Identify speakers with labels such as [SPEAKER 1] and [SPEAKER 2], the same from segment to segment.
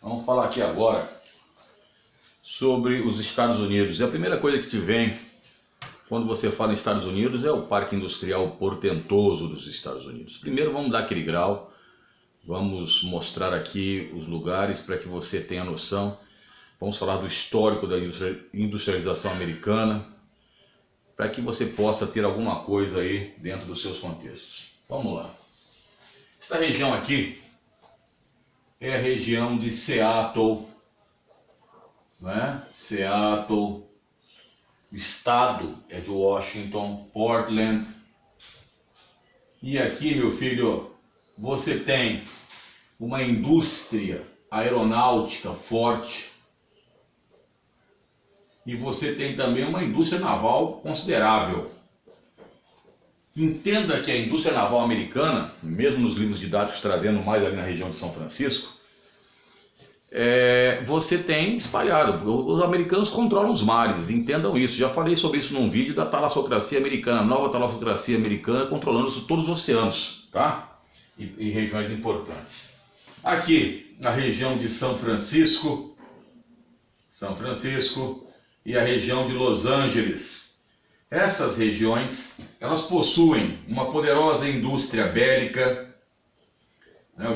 [SPEAKER 1] Vamos falar aqui agora sobre os Estados Unidos. E a primeira coisa que te vem quando você fala em Estados Unidos é o parque industrial portentoso dos Estados Unidos. Primeiro vamos dar aquele grau, vamos mostrar aqui os lugares para que você tenha noção. Vamos falar do histórico da industrialização americana, para que você possa ter alguma coisa aí dentro dos seus contextos. Vamos lá. Esta região aqui é a região de Seattle, né? Seattle, o estado é de Washington, Portland. E aqui, meu filho, você tem uma indústria aeronáutica forte. E você tem também uma indústria naval considerável. Entenda que a indústria naval americana, mesmo nos livros didáticos trazendo mais ali na região de São Francisco, você tem espalhado. Os americanos controlam os mares, entendam isso. Já falei sobre isso num vídeo da talassocracia americana, a nova talassocracia americana controlando todos os oceanos, tá? E regiões importantes. Aqui, na região de São Francisco e a região de Los Angeles. Essas regiões, elas possuem uma poderosa indústria bélica, né?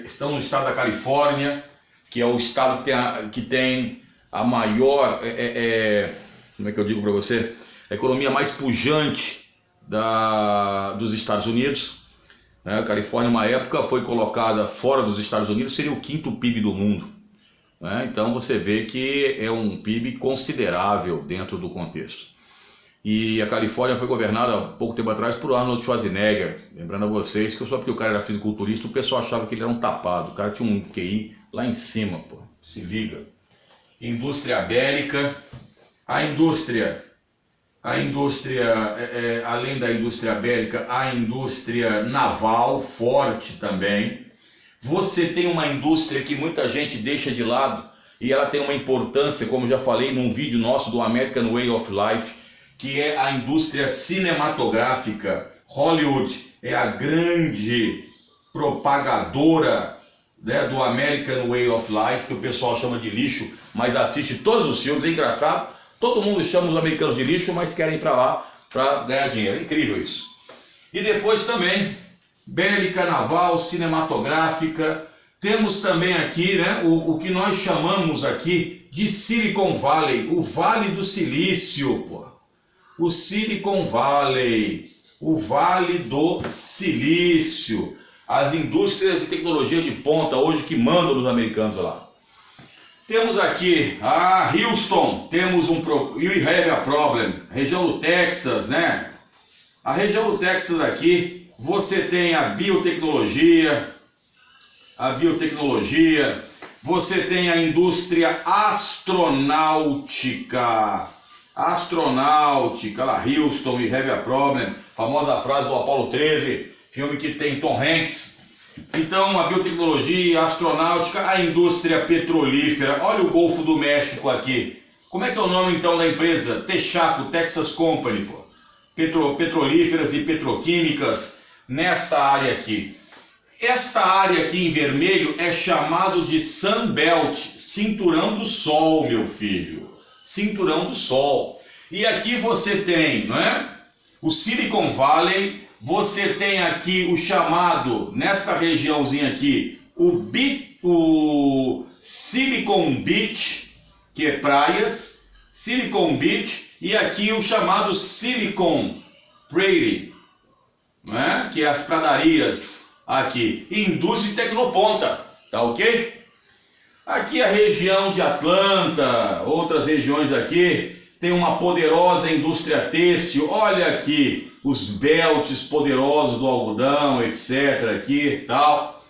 [SPEAKER 1] Estão no estado da Califórnia, que é o estado que tem a maior, como é que eu digo para você, a economia mais pujante dos Estados Unidos. Né? A Califórnia, uma época, foi colocada fora dos Estados Unidos, seria o quinto PIB do mundo. Né? Então você vê que é um PIB considerável dentro do contexto. E a Califórnia foi governada há pouco tempo atrás por Arnold Schwarzenegger. Lembrando a vocês que só porque o cara era fisiculturista, o pessoal achava que ele era um tapado. O cara tinha um QI lá em cima, pô. Se liga. Indústria bélica. A indústria, além da indústria bélica, a indústria naval forte também. Você tem uma indústria que muita gente deixa de lado e ela tem uma importância, como já falei num vídeo nosso do American Way of Life, que é a indústria cinematográfica. Hollywood é a grande propagadora, né, do American Way of Life, que o pessoal chama de lixo, mas assiste todos os filmes, é engraçado. Todo mundo chama os americanos de lixo, mas querem ir para lá para ganhar dinheiro. É incrível isso. E depois também, bélica, naval, cinematográfica. Temos também aqui, né, o que nós chamamos aqui de Silicon Valley, o Vale do Silício, pô. O Silicon Valley, o Vale do Silício, as indústrias de tecnologia de ponta hoje que mandam nos americanos lá. Temos aqui a Houston, temos we have a problem, região do Texas, né? A região do Texas aqui, você tem a biotecnologia, você tem a indústria astronáutica, lá Houston, we have a problem, famosa frase do Apollo 13, filme que tem Tom Hanks. Então a biotecnologia, a astronáutica, a indústria petrolífera. Olha o Golfo do México aqui. Como é que é o nome então da empresa? Texaco, Texas Company, pô. Petrolíferas e petroquímicas nesta área aqui. Esta área aqui em vermelho é chamado de Sunbelt, cinturão do sol, meu filho. Cinturão do Sol. E aqui você tem, não é? O Silicon Valley, você tem aqui o chamado, nesta regiãozinha aqui, o Silicon Beach, que é praias, Silicon Beach, e aqui o chamado Silicon Prairie, não é? Que é as pradarias aqui. Indústria e tecnoponta, tá ok? Aqui a região de Atlanta, outras regiões aqui, tem uma poderosa indústria têxtil. Olha aqui os belts poderosos do algodão, etc. aqui e tal.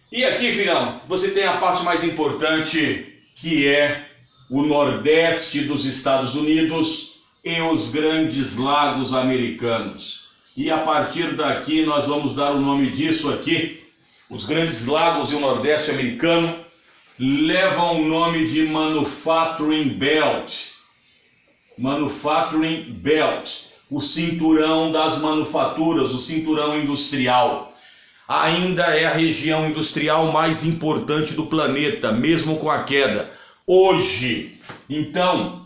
[SPEAKER 1] E aqui, filhão, você tem a parte mais importante, que é o nordeste dos Estados Unidos e os grandes lagos americanos. E a partir daqui nós vamos dar o nome disso aqui. Os grandes lagos e o nordeste americano levam o nome de Manufacturing Belt. Manufacturing Belt, o cinturão das manufaturas, o cinturão industrial. ainda é a região industrial mais importante do planeta, mesmo com a queda. Hoje, então,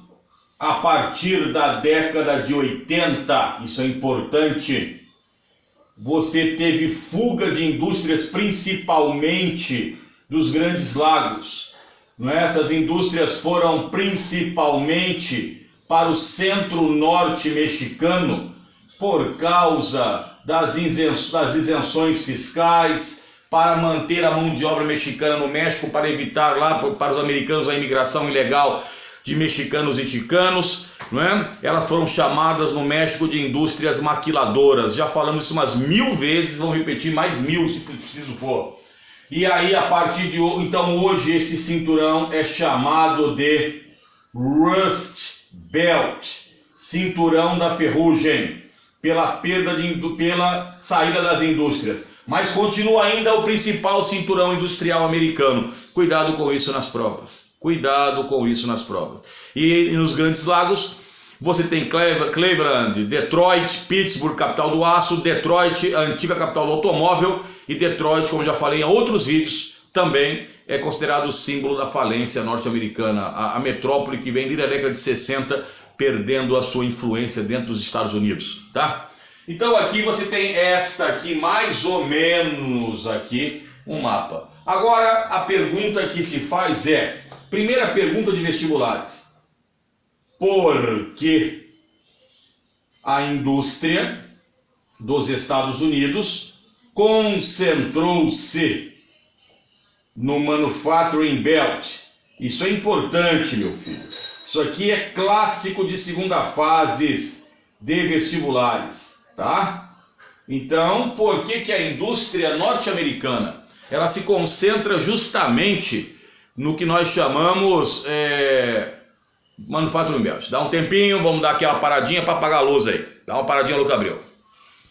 [SPEAKER 1] a partir da década de 80, isso é importante, você teve fuga de indústrias, principalmente dos Grandes Lagos. Não é? Essas indústrias foram principalmente para o centro-norte mexicano por causa das isenções fiscais, para manter a mão de obra mexicana no México, para evitar lá para os americanos a imigração ilegal de mexicanos e ticanos, não é? Elas foram chamadas no México de indústrias maquiladoras. Já falamos isso umas 1000 vezes, vamos repetir mais 1000 se preciso for. E aí, a partir de hoje, então hoje esse cinturão é chamado de Rust Belt, cinturão da ferrugem, pela saída das indústrias. Mas continua ainda o principal cinturão industrial americano. Cuidado com isso nas provas. Cuidado com isso nas provas. E nos Grandes Lagos, você tem Cleveland, Detroit, Pittsburgh, capital do aço, Detroit, a antiga capital do automóvel, e Detroit, como já falei em outros vídeos, também é considerado o símbolo da falência norte-americana, a metrópole que vem desde a década de 60, perdendo a sua influência dentro dos Estados Unidos, tá? Então aqui você tem esta aqui, mais ou menos aqui, um mapa. Agora a pergunta que se faz é, primeira pergunta de vestibulares, por que a indústria dos Estados Unidos concentrou-se no Manufacturing Belt? Isso é importante, meu filho. Isso aqui é clássico de segunda fase de vestibulares, tá? Então, por que a indústria norte-americana ela se concentra justamente no que nós chamamos Manufacturing Belt? Dá um tempinho, vamos dar aquela paradinha para apagar a luz aí. Dá uma paradinha, Luca Abreu.